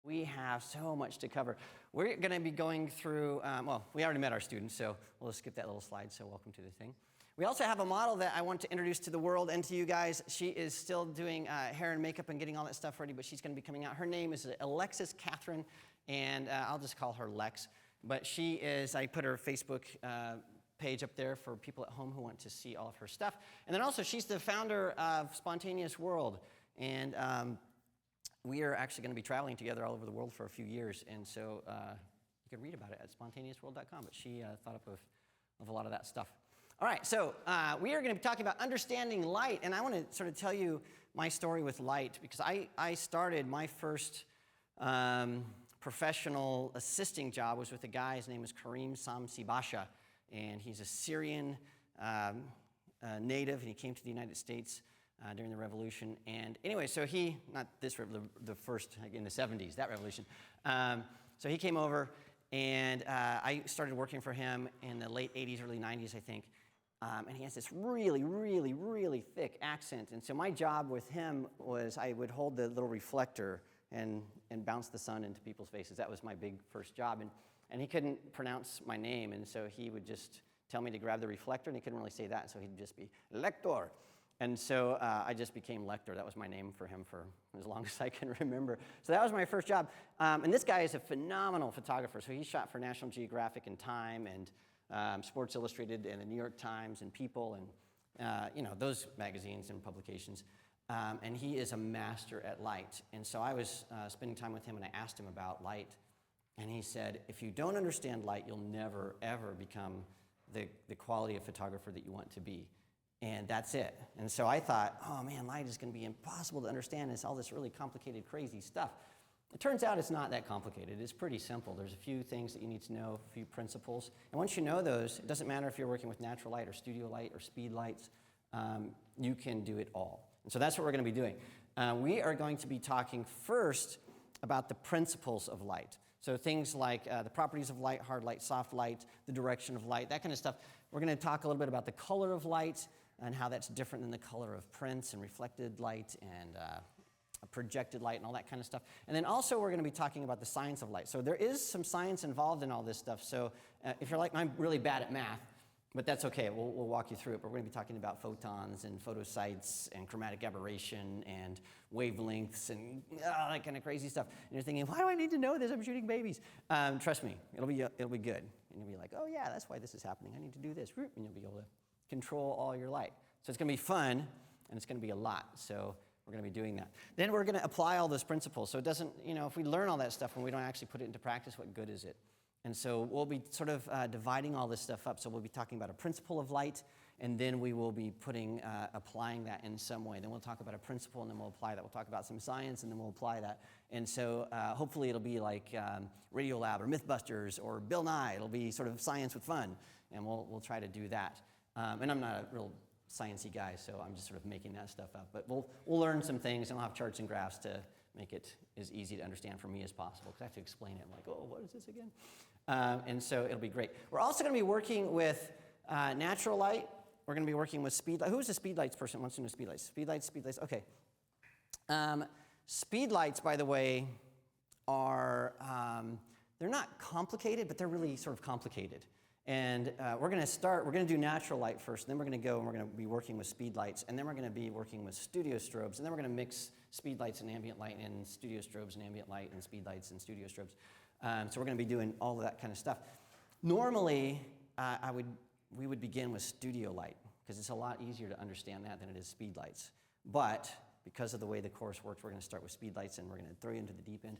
We have so much to cover. We're going to be going through, well, we already met our students, so we'll skip that little slide, so welcome to the thing. We also have a model that I want to introduce to the world and to you guys. She is still doing hair and makeup and getting all that stuff ready, but she's going to be coming out. Her name is Alexis Catherine, and I'll just call her Lex. But she is, I put her Facebook page up there for people at home who want to see all of her stuff. And then also, she's the founder of Spontaneous World. And we are actually going to be traveling together all over the world for a few years, and so you can read about it at spontaneousworld.com, but she thought up of a lot of that stuff. All right, so we are going to be talking about understanding light, and I want to sort of tell you my story with light, because I started my first professional assisting job was with a guy. His name was Kareem Samsibasha, and he's a Syrian native, and he came to the United States during the revolution. And anyway, so he, not this, the first, like in the 70s, that revolution. So he came over, and I started working for him in the late 80s, early 90s, I think. And he has this really, really, really thick accent. And so my job with him was I would hold the little reflector and bounce the sun into people's faces. That was my big first job. And he couldn't pronounce my name, and so he would just tell me to grab the reflector, and he couldn't really say that, so he'd just be, Lector. And so I just became Lector. That was my name for him for as long as I can remember. So that was my first job. And this guy is a phenomenal photographer. So he shot for National Geographic and Time and Sports Illustrated and the New York Times and People and you know, those magazines and publications. And he is a master at light. And so I was spending time with him, and I asked him about light. And he said, if you don't understand light, you'll never, ever become the quality of photographer that you want to be. And that's it. And so I thought, oh man, light is going to be impossible to understand. It's all this really complicated, crazy stuff. It turns out it's not that complicated. It's pretty simple. There's a few things that you need to know, a few principles. And once you know those, it doesn't matter if you're working with natural light or studio light or speed lights, you can do it all. And so that's what we're going to be doing. We are going to be talking first about the principles of light. So things like the properties of light, hard light, soft light, the direction of light, that kind of stuff. We're going to talk a little bit about the color of light and how that's different than the color of prints and reflected light and projected light and all that kind of stuff. And then also we're going to be talking about the science of light. So there is some science involved in all this stuff. So if you're like, I'm really bad at math, but that's okay, we'll walk you through it. But we're going to be talking about photons and photosites and chromatic aberration and wavelengths and that kind of crazy stuff. And you're thinking, why do I need to know this? I'm shooting babies. Trust me, it'll be good. And you'll be like, oh yeah, that's why this is happening. I need to do this. And you'll be able to control all your light. So it's going to be fun, and it's going to be a lot. So we're going to be doing that. Then we're going to apply all those principles. So it doesn't, you know, if we learn all that stuff and we don't actually put it into practice, what good is it? And so we'll be sort of dividing all this stuff up. So we'll be talking about a principle of light, and then we will be applying that in some way. Then we'll talk about a principle, and then we'll apply that. We'll talk about some science, and then we'll apply that. And so hopefully it'll be like Radiolab or Mythbusters or Bill Nye. It'll be sort of science with fun, and we'll try to do that. And I'm not a real sciencey guy, so I'm just sort of making that stuff up. But we'll learn some things, and I'll have charts and graphs to make it as easy to understand for me as possible, because I have to explain it. I'm like, oh, what is this again? And so it'll be great. We're also going to be working with natural light. We're going to be working with speed light. Who's a speed lights person? Wants to know speed lights? Speed lights, okay. Speed lights, by the way, are, they're not complicated, but they're really sort of complicated. And we're going to do natural light first, then we're going to go and we're going to be working with speed lights, and then we're going to be working with studio strobes, and then we're going to mix speed lights and ambient light and studio strobes and ambient light and speed lights and studio strobes. So we're going to be doing all of that kind of stuff. Normally, we would begin with studio light, because it's a lot easier to understand that than it is speed lights. But because of the way the course works, we're going to start with speed lights, and we're going to throw you into the deep end.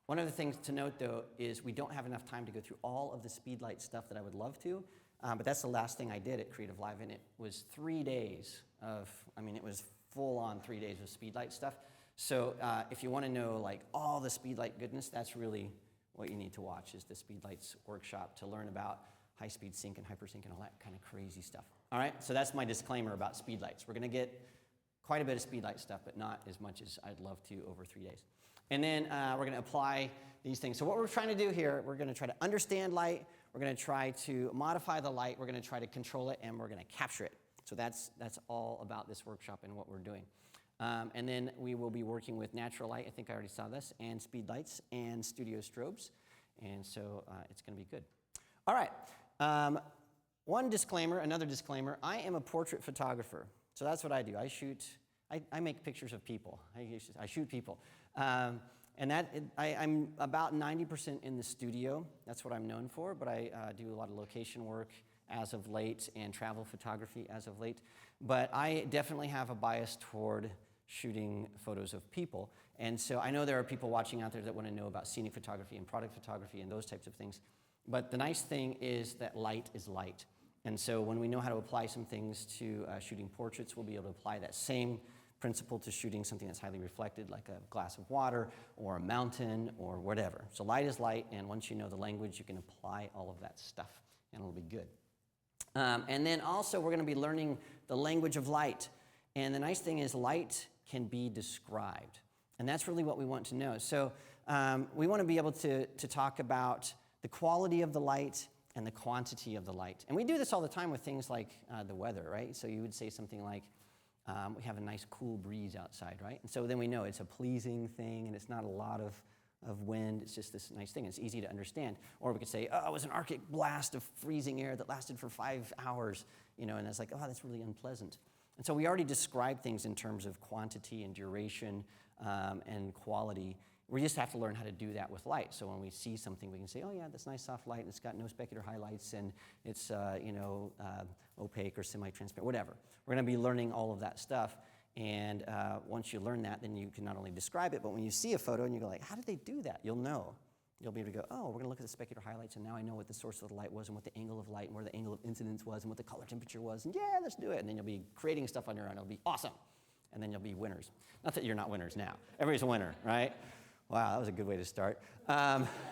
One of the things to note, though, is we don't have enough time to go through all of the speed light stuff that I would love to, but that's the last thing I did at CreativeLive, and it was 3 days of, it was full-on 3 days of speed light stuff. So if you want to know like all the speed light goodness, that's really what you need to watch, is the speed lights workshop to learn about high-speed sync and hypersync and all that kind of crazy stuff. All right, so that's my disclaimer about speed lights. We're going to get quite a bit of speed light stuff, but not as much as I'd love to over 3 days. And then we're going to apply these things. So what we're trying to do here, we're going to try to understand light, we're going to try to modify the light, we're going to try to control it, and we're going to capture it. So that's all about this workshop and what we're doing. And then we will be working with natural light, I think I already saw this, and speed lights and studio strobes. And so it's going to be good. All right. Another disclaimer, I am a portrait photographer. So that's what I do. I make pictures of people. I shoot people. And I'm about 90% in the studio. That's what I'm known for, but I do a lot of location work as of late and travel photography as of late. But I definitely have a bias toward shooting photos of people. And so I know there are people watching out there that want to know about scenic photography and product photography and those types of things. But the nice thing is that light is light. And so when we know how to apply some things to shooting portraits, we'll be able to apply that same principle to shooting something that's highly reflected, like a glass of water or a mountain or whatever. So light is light, and once you know the language, you can apply all of that stuff, and it'll be good. And then also, we're going to be learning the language of light. And the nice thing is light can be described. And that's really what we want to know. So we want to be able to talk about the quality of the light and the quantity of the light. And we do this all the time with things like the weather, right? So you would say something like, we have a nice cool breeze outside, right? And so then we know it's a pleasing thing and it's not a lot of wind. It's just this nice thing. It's easy to understand. Or we could say, oh, it was an Arctic blast of freezing air that lasted for 5 hours, you know, and it's like, oh, that's really unpleasant. And so we already describe things in terms of quantity and duration and quality. We just have to learn how to do that with light. So when we see something, we can say, oh yeah, that's nice soft light, and it's got no specular highlights, and it's opaque or semi-transparent, whatever. We're going to be learning all of that stuff. And once you learn that, then you can not only describe it, but when you see a photo and you go like, how did they do that? You'll know. You'll be able to go, oh, we're going to look at the specular highlights, and now I know what the source of the light was and what the angle of light and where the angle of incidence was and what the color temperature was. And yeah, let's do it. And then you'll be creating stuff on your own. It'll be awesome. And then you'll be winners. Not that you're not winners now. Everybody's a winner, right? Wow, that was a good way to start.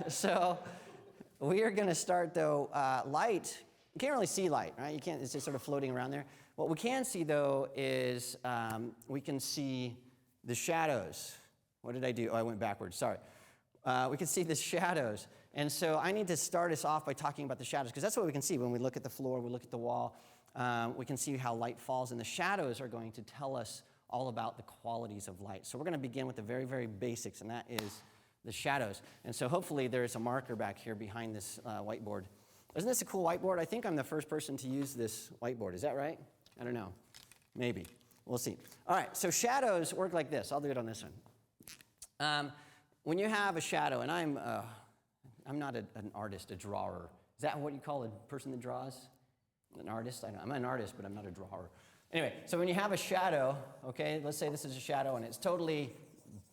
So we are going to start, though, light. You can't really see light, right? You can't, it's just sort of floating around there. What we can see, though, is we can see the shadows. What did I do? Oh, I went backwards, sorry. We can see the shadows. And so I need to start us off by talking about the shadows, because that's what we can see when we look at the floor, we look at the wall. We can see how light falls, and the shadows are going to tell us all about the qualities of light. So we're going to begin with the very, very basics, and that is the shadows. And so hopefully there's a marker back here behind this whiteboard. Isn't this a cool whiteboard? I think I'm the first person to use this whiteboard. Is that right? I don't know. Maybe. We'll see. All right, so shadows work like this. I'll do it on this one. When you have a shadow, and I'm not an artist, a drawer. Is that what you call a person that draws? An artist? I know. I'm an artist, but I'm not a drawer. Anyway, so when you have a shadow, okay, let's say this is a shadow and it's totally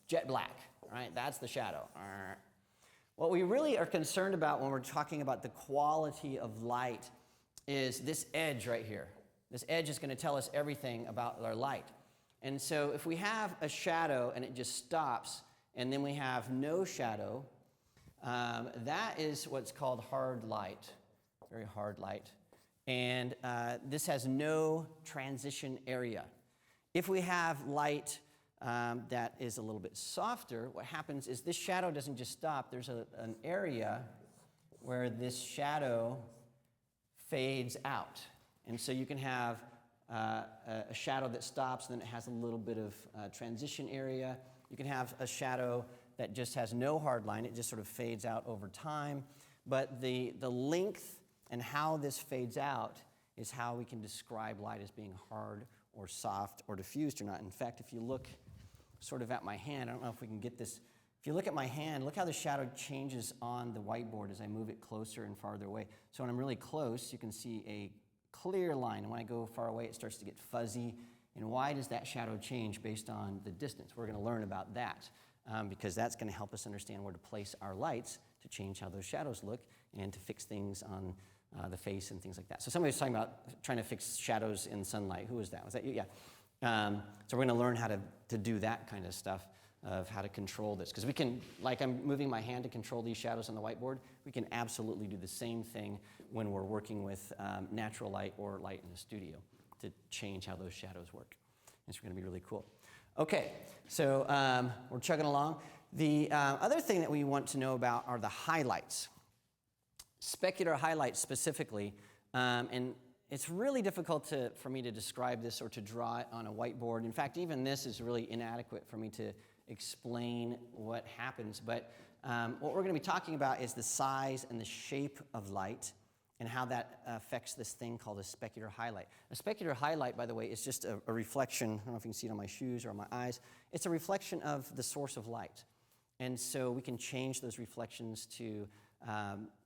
jet black, right? That's the shadow. What we really are concerned about when we're talking about the quality of light is this edge right here. This edge is going to tell us everything about our light. And so if we have a shadow and it just stops, and then we have no shadow, that is what's called hard light, very hard light. And this has no transition area. If we have light that is a little bit softer, what happens is this shadow doesn't just stop. There's an area where this shadow fades out. And so you can have a shadow that stops, and then it has a little bit of transition area. You can have a shadow that just has no hard line. It just sort of fades out over time. But the length and how this fades out is how we can describe light as being hard or soft or diffused or not. In fact, if you look sort of at my hand, I don't know if we can get this. If you look at my hand, look how the shadow changes on the whiteboard as I move it closer and farther away. So when I'm really close, you can see a clear line. And when I go far away, it starts to get fuzzy. And why does that shadow change based on the distance? We're going to learn about that because that's going to help us understand where to place our lights to change how those shadows look and to fix things on the face and things like that. So somebody was talking about trying to fix shadows in sunlight. Who was that? Was that you? Yeah. So we're going to learn how to do that kind of stuff, of how to control this. Because we can, like I'm moving my hand to control these shadows on the whiteboard, we can absolutely do the same thing when we're working with natural light or light in the studio to change how those shadows work. It's going to be really cool. Okay, so we're chugging along. The other thing that we want to know about are the highlights. Specular highlights specifically, and it's really difficult for me to describe this or to draw it on a whiteboard. In fact, even this is really inadequate for me to explain what happens. But what we're going to be talking about is the size and the shape of light and how that affects this thing called a specular highlight. A specular highlight, by the way, is just a reflection. I don't know if you can see it on my shoes or on my eyes. It's a reflection of the source of light. And so we can change those reflections to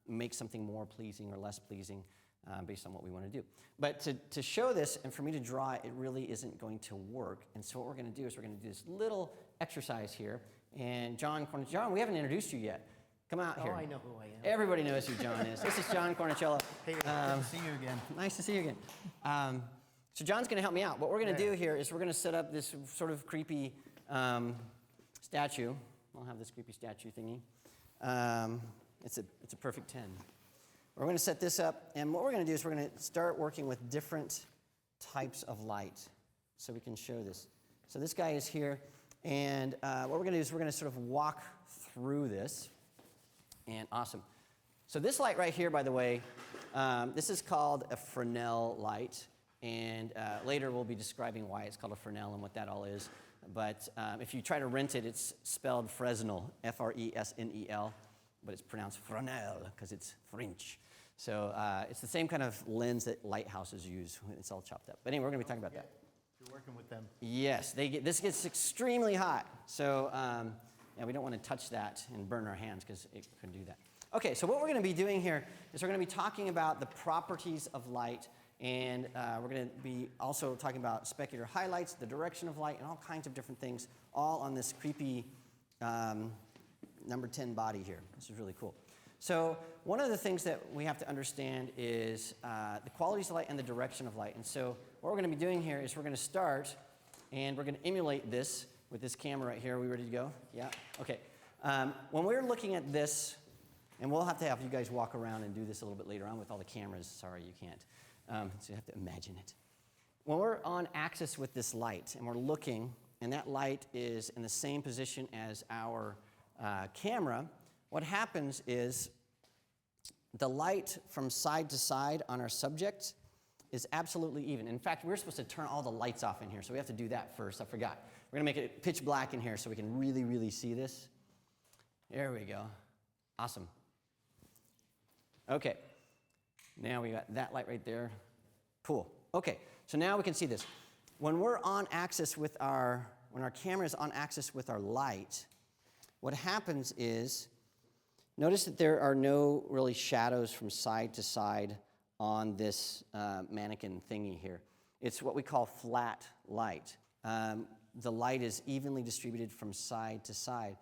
make something more pleasing or less pleasing based on what we want to do. But to show this and for me to draw it, it really isn't going to work. And so what we're going to do is we're going to do this little exercise here. And John, we haven't introduced you yet. Come out here. Oh, I know who I am. Everybody knows who John is. This is John Cornicello. Hey, good to see you again. Nice to see you again. So John's going to help me out. What we're going to do here is we're going to set up this sort of creepy statue. I'll have this creepy statue thingy. It's a perfect 10. We're going to set this up, and what we're going to do is we're going to start working with different types of light so we can show this. So this guy is here, and what we're going to do is we're going to sort of walk through this. And awesome. So this light right here, by the way, this is called a Fresnel light. And later we'll be describing why it's called a Fresnel and what that all is. But if you try to rent it, it's spelled Fresnel, F-R-E-S-N-E-L. But it's pronounced Fresnel because it's French. So it's the same kind of lens that lighthouses use. It's all chopped up. But anyway, we're going to be talking about that. You're working with them. Yes, this gets extremely hot. So yeah, we don't want to touch that and burn our hands because it could do that. Okay, so what we're going to be doing here is we're going to be talking about the properties of light, and we're going to be also talking about specular highlights, the direction of light, and all kinds of different things, all on this creepy number 10 body here. This is really cool. So one of the things that we have to understand is the qualities of light and the direction of light. And so what we're going to be doing here is we're going to start, and we're going to emulate this with this camera right here. Are we ready to go? Yeah? Okay. When we're looking at this, and we'll have to have you guys walk around and do this a little bit later on with all the cameras. Sorry, you can't. So you have to imagine it. When we're on axis with this light, and we're looking, and that light is in the same position as our camera, what happens is the light from side to side on our subject is absolutely even. In fact, we're supposed to turn all the lights off in here, so we have to do that first. I forgot. We're going to make it pitch black in here so we can really, really see this. There we go. Awesome. Okay. Now we got that light right there. Cool. Okay. So now we can see this. When we're on axis with when our camera is on axis with our light, what happens is, notice that there are no really shadows from side to side on this mannequin thingy here. It's what we call flat light. The light is evenly distributed from side to side.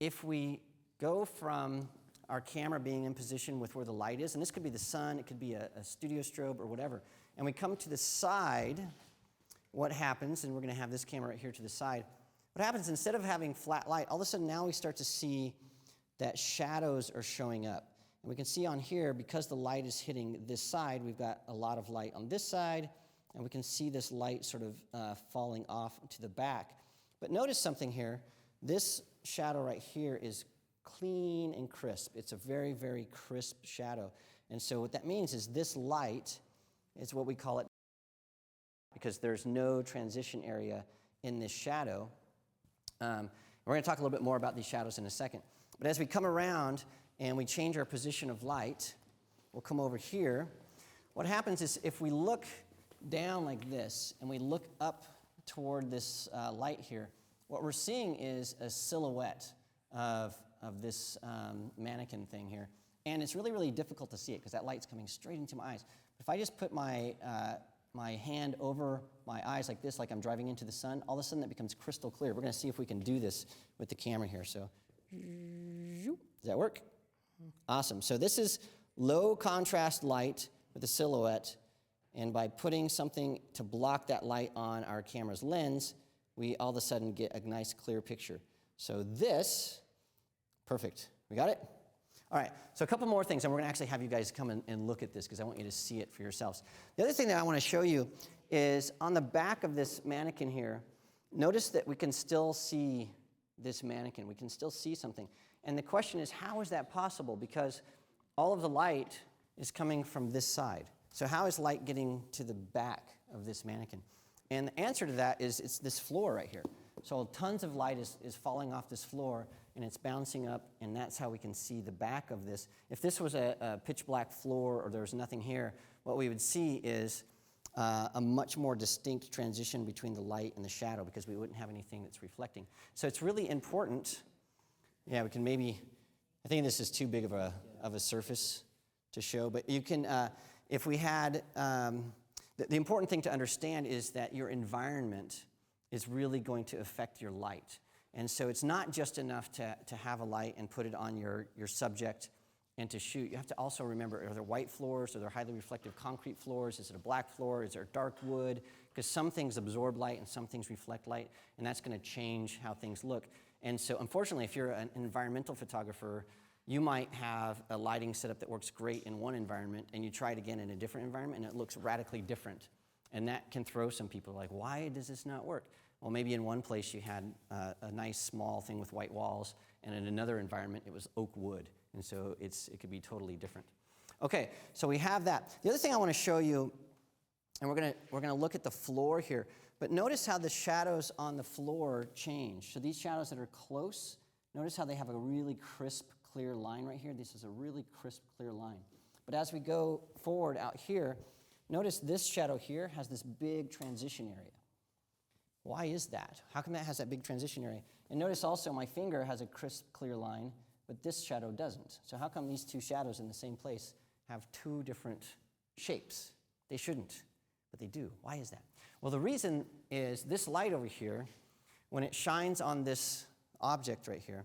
If we go from our camera being in position with where the light is, and this could be the sun, it could be a studio strobe or whatever, and we come to the side, what happens, and we're going to have this camera right here to the side, what happens, instead of having flat light, all of a sudden now we start to see that shadows are showing up. And we can see on here, because the light is hitting this side, we've got a lot of light on this side, and we can see this light sort of falling off to the back. But notice something here. This shadow right here is clean and crisp. It's a very, very crisp shadow. And so what that means is this light is what we call it, because there's no transition area in this shadow. We're going to talk a little bit more about these shadows in a second. But as we come around and we change our position of light, we'll come over here. What happens is if we look down like this and we look up toward this light here, what we're seeing is a silhouette of this mannequin thing here. And it's really, really difficult to see it because that light's coming straight into my eyes. But if I just put my hand over my eyes like this, like I'm driving into the sun, all of a sudden that becomes crystal clear. We're going to see if we can do this with the camera here. So, does that work? Awesome. So this is low contrast light with a silhouette. And by putting something to block that light on our camera's lens, we all of a sudden get a nice clear picture. So this, perfect. We got it? All right, so a couple more things, and we're going to actually have you guys come and look at this because I want you to see it for yourselves. The other thing that I want to show you is on the back of this mannequin here, notice that we can still see this mannequin. We can still see something. And the question is, how is that possible? Because all of the light is coming from this side. So how is light getting to the back of this mannequin? And the answer to that is it's this floor right here. So tons of light is falling off this floor, and it's bouncing up, and that's how we can see the back of this. If this was a pitch black floor or there was nothing here, what we would see is a much more distinct transition between the light and the shadow because we wouldn't have anything that's reflecting. So it's really important. Yeah, we can maybe, I think this is too big of a surface to show, but you can, if we had, the important thing to understand is that your environment is really going to affect your light. And so it's not just enough to have a light and put it on your subject and to shoot. You have to also remember, are there white floors? Are there highly reflective concrete floors? Is it a black floor? Is there dark wood? Because some things absorb light and some things reflect light, and that's going to change how things look. And so unfortunately, if you're an environmental photographer, you might have a lighting setup that works great in one environment, and you try it again in a different environment, and it looks radically different. And that can throw some people like, why does this not work? Well, maybe in one place you had a nice small thing with white walls, and in another environment it was oak wood. And so it could be totally different. Okay, so we have that. The other thing I want to show you, and we're gonna look at the floor here, but notice how the shadows on the floor change. So these shadows that are close, notice how they have a really crisp, clear line right here. This is a really crisp, clear line. But as we go forward out here, notice this shadow here has this big transition area. Why is that? How come that has that big transition area? And notice also my finger has a crisp, clear line, but this shadow doesn't. So how come these two shadows in the same place have two different shapes? They shouldn't, but they do. Why is that? Well, the reason is this light over here, when it shines on this object right here,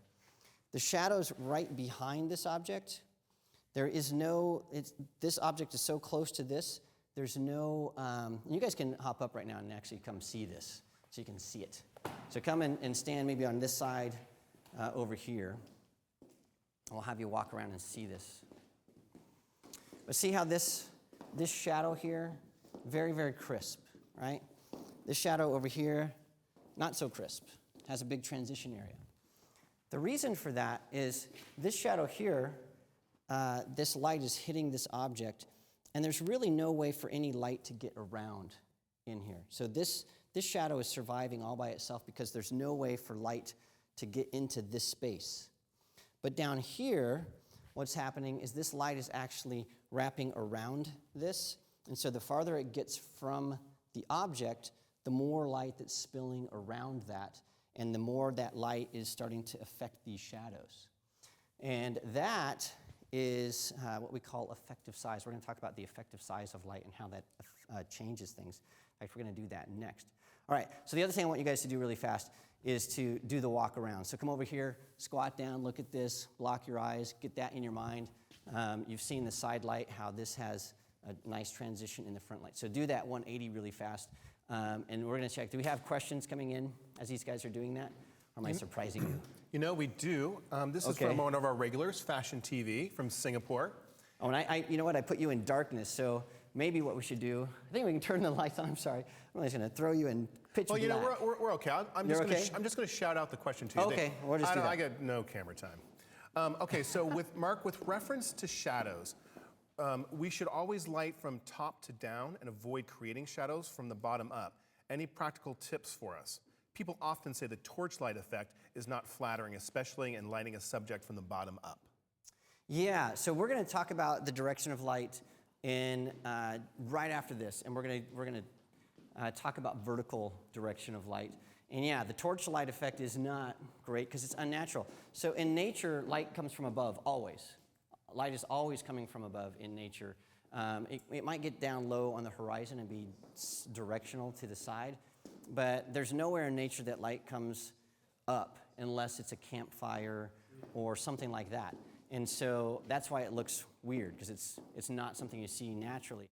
the shadows right behind this object, there is no, this object is so close to this, there's no, you guys can hop up right now and actually come see this, so you can see it. So come and stand maybe on this side over here. We'll have you walk around and see this. But see how this shadow here, very, very crisp, right? This shadow over here, not so crisp, has a big transition area. The reason for that is this shadow here, this light is hitting this object, and there's really no way for any light to get around in here. So this shadow is surviving all by itself because there's no way for light to get into this space. But down here, what's happening is this light is actually wrapping around this, and so the farther it gets from the object, the more light that's spilling around that, and the more that light is starting to affect these shadows. And that is what we call effective size. We're going to talk about the effective size of light and how that changes things. In fact, we're going to do that next. All right, so the other thing I want you guys to do really fast is to do the walk around. So come over here, squat down, look at this, block your eyes, get that in your mind. You've seen the side light, how this has a nice transition in the front light. So do that 180 really fast. And we're going to check. Do we have questions coming in as these guys are doing that? Or am I surprising you? You know, we do. This is from one of our regulars, Fashion TV from Singapore. Oh, and you know what? I put you in darkness, so maybe what we should do, I think we can turn the lights on. I'm sorry. I'm just going to throw you in pitch black. Well, you know, we're okay. I'm just going to shout out the question to you. Okay, we'll just do that. I got no camera time. Okay, so with Mark, with reference to shadows, we should always light from top to down and avoid creating shadows from the bottom up. Any practical tips for us? People often say the torchlight effect is not flattering, especially in lighting a subject from the bottom up. Yeah, so we're going to talk about the direction of light in right after this, and we're going to talk about vertical direction of light. And yeah, the torchlight effect is not great because it's unnatural. So in nature, light comes from above always. Light is always coming from above in nature. It might get down low on the horizon and be directional to the side, but there's nowhere in nature that light comes up unless it's a campfire or something like that. And so that's why it looks weird, because it's not something you see naturally.